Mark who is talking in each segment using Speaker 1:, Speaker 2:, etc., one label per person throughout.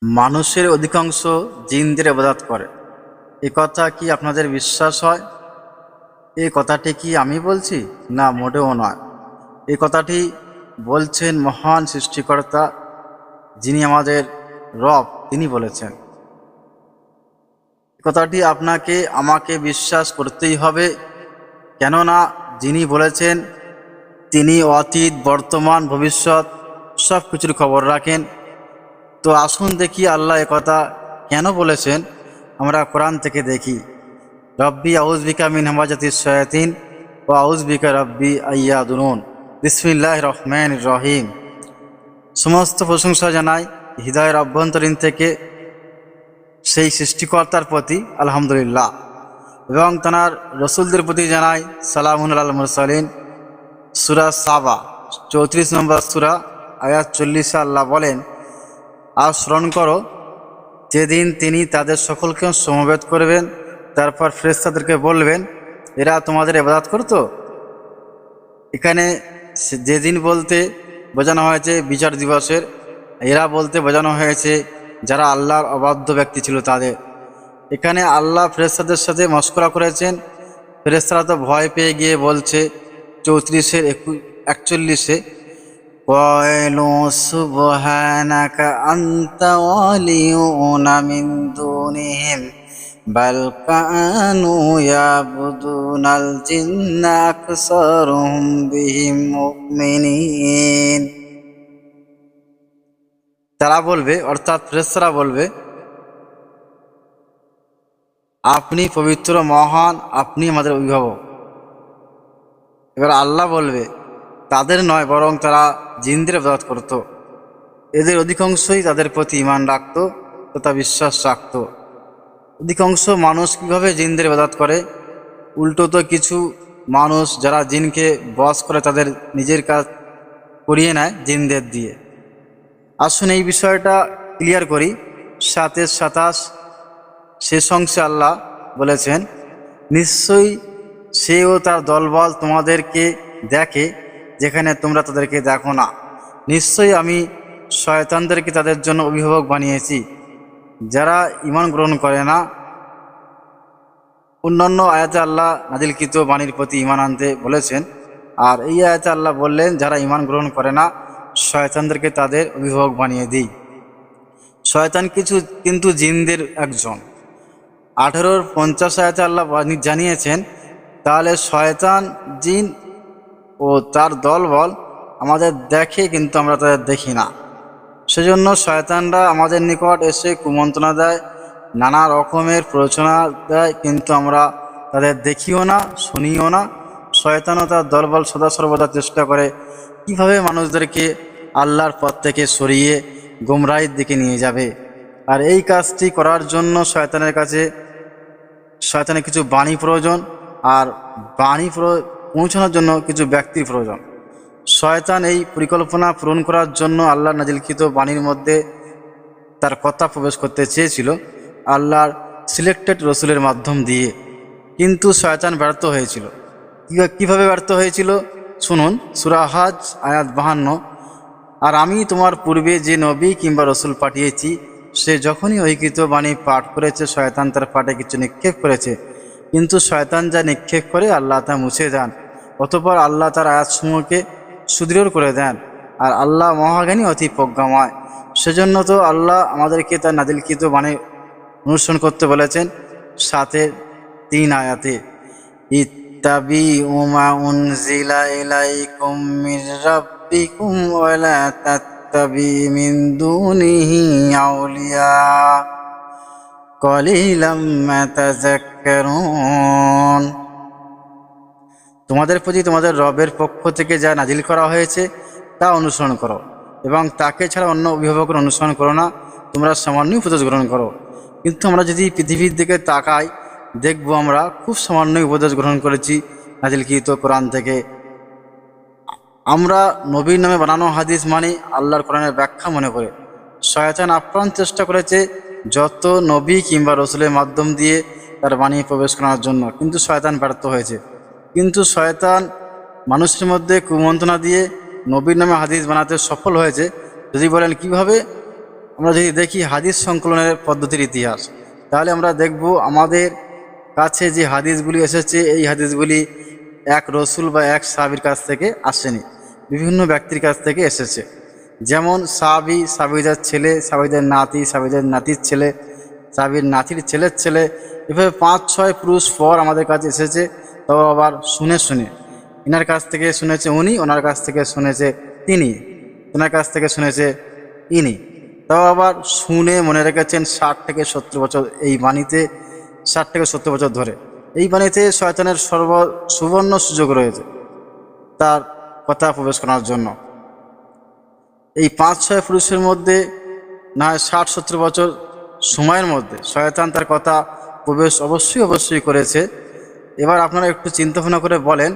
Speaker 1: মানুষের অধিকাংশ জিনদের ইবাদত করে, এ কথা কি আপনাদের বিশ্বাস হয়? এই কথাটি কি আমি বলছি? না, মোটেও নয়। এই কথাটি বলছেন মহান সৃষ্টিকর্তা, যিনি আমাদের রব, তিনি বলেছেন। এই কথাটি আপনাকে আমাকে বিশ্বাস করতেই হবে, কেননা যিনি বলেছেন তিনি অতীত, বর্তমান, ভবিষ্যৎ সব কিছুর খবর রাখেন। তো আসুন দেখি আল্লাহ একথা কেন বলেছেন। আমরা কোরআন থেকে দেখি, রব্বি আউযবিকা মিন হামাজাতিশ শায়াতিন ওয়া আউযবিকা রব্বি আইয়াদুনুন। বিসমিল্লাহির রহমানির রহিম। সমস্ত প্রশংসা জানাই হৃদয়ের অভ্যন্তরীণ থেকে সেই সৃষ্টিকর্তার প্রতি, আলহামদুলিল্লাহ, এবং তাঁর রসুলদের প্রতি জানাই সালামুন আলাল মুরসালিন। সূরা সাবা 34 নম্বর সূরা, আয়াত 40 আল্লাহ বলেন, আর স্মরণ করো যেদিন তিনি তাদের সকলকে সমবেত করবেন, তারপর ফেরেশতাদেরকে বলবেন, এরা তোমাদের ইবাদত করতো। এখানে যেদিন বলতে বোঝানো হয়েছে বিচার দিবসের, এরা বলতে বোঝানো হয়েছে যারা আল্লাহর অবাধ্য ব্যক্তি ছিল তাদের। এখানে আল্লাহ ফেরেশতাদের সাথে মশকরা করেছেন। ফেরেশতারা তো ভয় পেয়ে গিয়ে বলছে 34-এর 41-এ, قالوا سبحانك أنت ولينا من دونهم بل كانوا يعبدون الجن أكثرهم بهم مؤمنين। তারা বলবে, অর্থাৎ ফেরেশতারা বলবে, আপনি পবিত্র, মহান, আপনি আমাদের অভিভাবক। এবার আল্লাহ বলবে, তাদের নয়, বরং তারা জিনদের ইবাদত করত। এদের অধিকাংশই তাদের প্রতি ঈমান রাখত তথা বিশ্বাস রাখত। অধিকাংশ মানুষ কীভাবে জিনদের ইবাদত করে? উল্টো তো কিছু মানুষ যারা জিনকে বশ করে তাদের নিজের কাজ করিয়ে নেয় জিনদের দিয়ে। আসুন এই বিষয়টা ক্লিয়ার করি। 7-27 শেষ অংশে আল্লাহ বলেছেন, নিশ্চয়ই সে ও তার দলবল তোমাদেরকে দেখে যেখানে তোমরা তাদেরকে দেখো না। নিশ্চয়ই আমি শয়তানদেরকে তাদের জন্য অভিভাবক বানিয়েছি যারা ঈমান গ্রহণ করে না। অন্যান্য আয়াতে আল্লাহ নাজিলকৃত বাণীর প্রতি ঈমান আনতে বলেছেন, আর এই আয়াতে আল্লাহ বললেন যারা ঈমান গ্রহণ করে না শয়তানদেরকে তাদের অভিভাবক বানিয়ে দিই। শয়তান কিন্তু জিনদের একজন। 18-50 আয়াতে আল্লাহ জানিয়েছেন, তাহলে শয়তান, জিন ও তার দলবল আমাদের দেখে কিন্তু আমরা তাদের দেখি না। সেজন্য শয়তানরা আমাদের নিকট এসে কুমন্ত্রণা দেয়, নানা রকমের প্ররোচনা দেয়, কিন্তু আমরা তাদের দেখিও না, শুনিও না। শয়তানও তার দলবল সদা সর্বদা চেষ্টা করে কিভাবে মানুষদেরকে আল্লাহর পথ থেকে সরিয়ে গোমরাহির দিকে নিয়ে যাবে। আর এই কাজটি করার জন্য শয়তানের কিছু বাণী প্রয়োজন, আর বাণী পৌঁছানোর জন্য কিছু ব্যক্তির প্রয়োজন। শয়তান এই পরিকল্পনা পূরণ করার জন্য আল্লাহর নাজিলকৃত বাণীর মধ্যে তার কথা প্রবেশ করতে চেয়েছিল আল্লাহর সিলেক্টেড রসুলের মাধ্যম দিয়ে, কিন্তু শয়তান ব্যর্থ হয়েছিল। কিভাবে ব্যর্থ হয়েছিল শুনুন, সূরা হাজ আয়াত 52, আর আমি তোমার পূর্বে যে নবী কিংবা রসুল পাঠিয়েছি সে যখনই ঐকৃত বাণী পাঠ করেছে শয়তান তার পাঠে কিছু নিক্ষেপ করেছে, কিন্তু শয়তান যা নিক্ষেপ করে আল্লাহ তা মুছে দেন। অতঃপর আল্লাহ তার আয়াতসমূহকে সুদৃঢ় করে দেন, আর আল্লাহ মহাজ্ঞানী, অতি প্রজ্ঞাময়। সেজন্য তো আল্লাহ আমাদেরকে তার নাজিলকৃত বাণী অনুসরণ করতে বলেছেন। 7-3 আয়াতে, ইত্তাবিউ মা উনজিলা ইলাইকুম মির রাব্বিকুম ওয়া লা তাত্তাবিউ মিন দুনিহি আউলিয়া কলিলাম মা তাযাক্কারুন। তোমাদের প্রতি তোমাদের রবের পক্ষ থেকে যা নাজিল করা হয়েছে তা অনুসরণ করো, এবং তাকে ছাড়া অন্য অভিভাবকের অনুসরণ করো না। তোমরা সামান্য উপদেশ গ্রহণ করো। কিন্তু আমরা যদি পৃথিবীর দিকে তাকাই, দেখব আমরা খুব সামান্য উপদেশ গ্রহণ করেছি নাজিলকৃত কোরআন থেকে। আমরা নবীর নামে বানানো হাদিস মানি আল্লাহর কোরআনের ব্যাখ্যা মনে করে। শয়তান আপ্রাণ চেষ্টা করেছে যত নবী কিংবা রসুলের মাধ্যম দিয়ে তার বাণী প্রবেশ করার জন্য, কিন্তু শয়তান ব্যর্থ হয়েছে। কিন্তু শয়তান মানুষের মধ্যে কুমন্ত্রণা দিয়ে নবীর নামে হাদিস বানাতে সফল হয়েছে। যদি বলেন কিভাবে, আমরা যদি দেখি হাদিস সংকলনের পদ্ধতির ইতিহাস, তাহলে আমরা দেখব আমাদের কাছে যে হাদিসগুলি এসেছে এই হাদিসগুলি এক রসুল বা এক সাহাবীর কাছ থেকে আসেনি, বিভিন্ন ব্যক্তির কাছ থেকে এসেছে। যেমন সাহাবী, সাহাবীদের ছেলে, সাহাবীদের নাতি, সাহাবীদের নাতির ছেলে, সাহাবীর নাতির ছেলের ছেলে, এভাবে 5-6 পুরুষ পর আমাদের কাছে এসেছে। তাও আবার শুনে শুনে, এনার কাছ থেকে শুনেছে উনি, ওনার কাছ থেকে শুনেছে তিনি, ওনার কাছ থেকে শুনেছে ইনি। তাও আবার শুনে মনে রেখেছেন 60 থেকে 70 বছর এই বাণীতে, 60 থেকে 70 বছর ধরে এই বাণীতে শয়তানের সুবর্ণ সুযোগ রয়েছে তার কথা প্রবেশ করার জন্য। এই 5-6 পুরুষের মধ্যে না হয় 60-70 বছর সময়ের মধ্যে শয়তান তার কথা প্রবেশ অবশ্যই করেছে। এবার আপনারা একটু চিন্তা ভাবনা করে বলেন,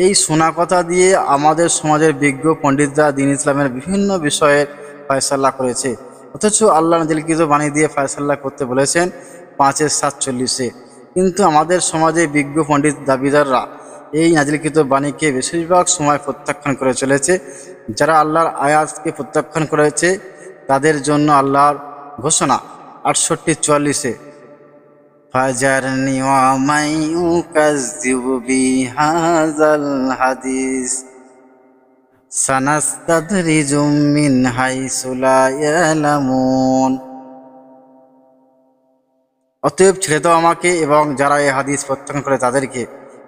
Speaker 1: এই শোনা কথা দিয়ে আমাদের সমাজের বিজ্ঞ পণ্ডিতরা দ্বীন ইসলামের বিভিন্ন বিষয়ের ফয়সালা করেছে, অথচ আল্লাহ নাজিলকৃত বাণী দিয়ে ফয়সালা করতে বলেছেন 5-47। কিন্তু আমাদের সমাজে বিজ্ঞ পণ্ডিত দাবিদাররা এই নাজিলকৃত বাণীকে বেশিরভাগ সময় প্রত্যাখ্যান করে চলেছে। যারা আল্লাহর আয়াতকে প্রত্যাখ্যান করেছে তাদের জন্য আল্লাহর ঘোষণা 68-44 ফাজারনি ওয়া মান ইউকাযযিবু বিহাযাল হাদিস সানাস্তাদরিজুম মিন হাইসু লা ইয়ালামুন। অতএব ছেড়ে দাও আমাকে এবং যারা এই হাদিস প্রত্যাখ্যান করে তাদেরকে,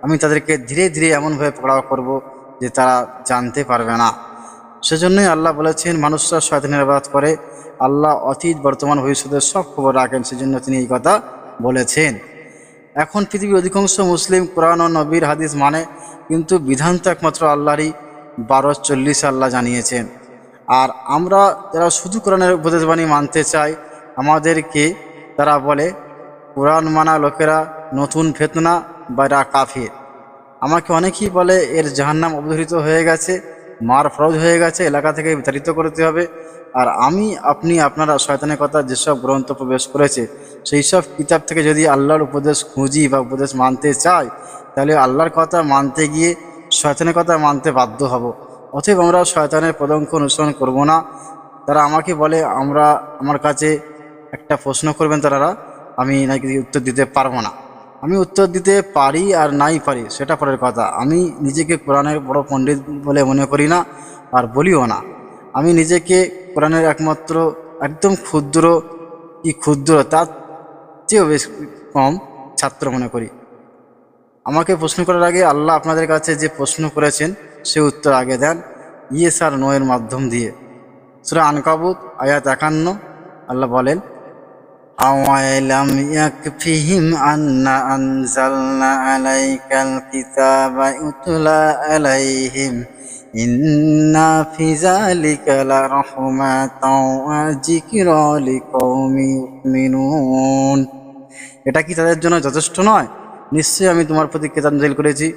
Speaker 1: আমি তাদেরকে ধীরে ধীরে এমনভাবে পকড়াও করব যে তারা জানতে পারবে না। সেজন্যই আল্লাহ বলেছেন মানুষরা শয়তানের ইবাদত করে, আল্লাহ অতীত বর্তমান ভবিষ্যতের সব খবর রাখেন, সেজন্য তিনি এই কথা বলেছেন। এখন পৃথিবীর অধিকাংশ মুসলিম কোরআন ও নবীর হাদিস মানে, কিন্তু বিধান তো একমাত্র আল্লাহরই। 12:40 আল্লাহ জানিয়েছেন। আর আমরা যারা শুধু কোরআনের উপদেশবাণী মানতে চাই, আমাদেরকে তারা বলে কোরআন মানা লোকেরা নতুন ফেতনা বা এরা কাফির। আমাকে অনেকেই বলে এর জাহান্নাম অবধারিত হয়ে গেছে, মার ফরজ হয়ে গেছে, এলাকা থেকে বিতাড়িত করতে হবে। আর আমি, আপনি, আপনারা শয়তানের কথা যেসব গ্রন্থ প্রবেশ করেছে সেই সব কিতাব থেকে যদি আল্লাহর উপদেশ খুঁজি বা উপদেশ মানতে চাই, তাহলে আল্লাহর কথা মানতে গিয়ে শয়তানের কথা মানতে বাধ্য হব। অতএব আমরা শয়তানের পদঙ্ক অনুসরণ করব না। তারা আমাকে বলে, আমার কাছে একটা প্রশ্ন করবেন তারা, আমি নাকি উত্তর দিতে পারবো না। আমি উত্তর দিতে পারি আর নাই পারি সেটা পরের কথা। আমি নিজেকে কোরআনের বড় পণ্ডিত বলে মনে করি না, আর বলিও না। আমি নিজেকে কোরআনের একমাত্র একদম ক্ষুদ্র তার চেয়েও বেশ কম ছাত্র মনে করি। আমাকে প্রশ্ন করার আগে আল্লাহ আপনাদের কাছে যে প্রশ্ন করেছেন সে উত্তর আগে দেন ইয়েস আর নো এর মাধ্যম দিয়ে। সূরা আনকাবুত আয়াত 51 আল্লাহ বলেন, আওয়ালাম ইয়াকফিহিম আন্না আনজালনা আলাইকাল কিতাবা ইউতলা আলাইহিম ইন্না ফি যালিকা লারাহমাতাও ওয়া যিকরা লিকাওমি ইউমিনুন। এটা কি তাদের জন্য যথেষ্ট নয়? নিশ্চয়ই আমি তোমার প্রতি কিতাব নাযিল করেছি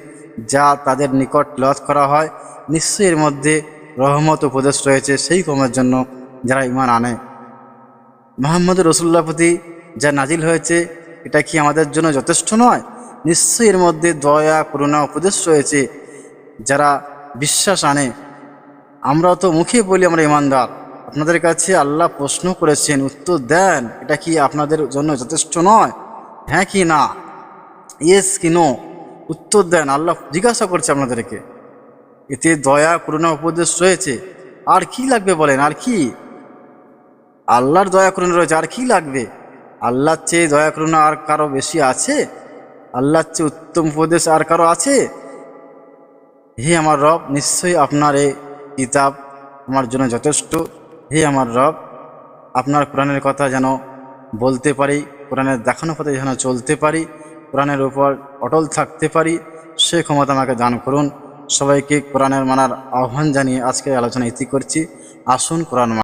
Speaker 1: যা তাদের নিকট তেলাওয়াত করা হয়। নিশ্চয়ই এর মধ্যে রহমত উপদেশ রয়েছে সেই কওমের জন্য যারা ঈমান আনে। মুহাম্মদ রাসূলুল্লাহর প্রতি যা নাজিল হয়েছে এটা কি আমাদের জন্য যথেষ্ট নয়? নিশ্চয়ই এর মধ্যে দয়া, করুণা, উপদেশ রয়েছে যারা বিশ্বাস আনে। আমরা তো মুখে বলি আমরা ঈমানদার, আপনাদের কাছে আল্লাহ প্রশ্ন করেছেন, উত্তর দেন। এটা কি আপনাদের জন্য যথেষ্ট নয়? হ্যাঁ কি না, ইয়েস কি নো, উত্তর দেন। আল্লাহ জিজ্ঞাসা করছে আপনাদেরকে। এতে দয়া, করুণা, উপদেশ রয়েছে, আর কি লাগবে বলেন? আর কি? আল্লাহর দয়া করুণা রয়েছে, আর কি লাগবে? আল্লাহর চেয়ে দয়া করুণা আর কারো বেশি আছে? আল্লাহর চেয়ে উত্তম উপদেশ আর কারো আছে? হে আমার রব, নিশ্চয়ই আপনার এই কিতাব আমার জন্য যথেষ্ট। হে আমার রব, আপনার কোরআনের কথা যেন বলতে পারি, কোরআনের দেখানো পথে যেন চলতে পারি, কোরআনের উপর অটল থাকতে পারি, সে ক্ষমতা আমাকে দান করুন। সবাইকে কোরআনের মানার আহ্বান জানিয়ে আজকের আলোচনা ইতি করছি। আসুন কোরআন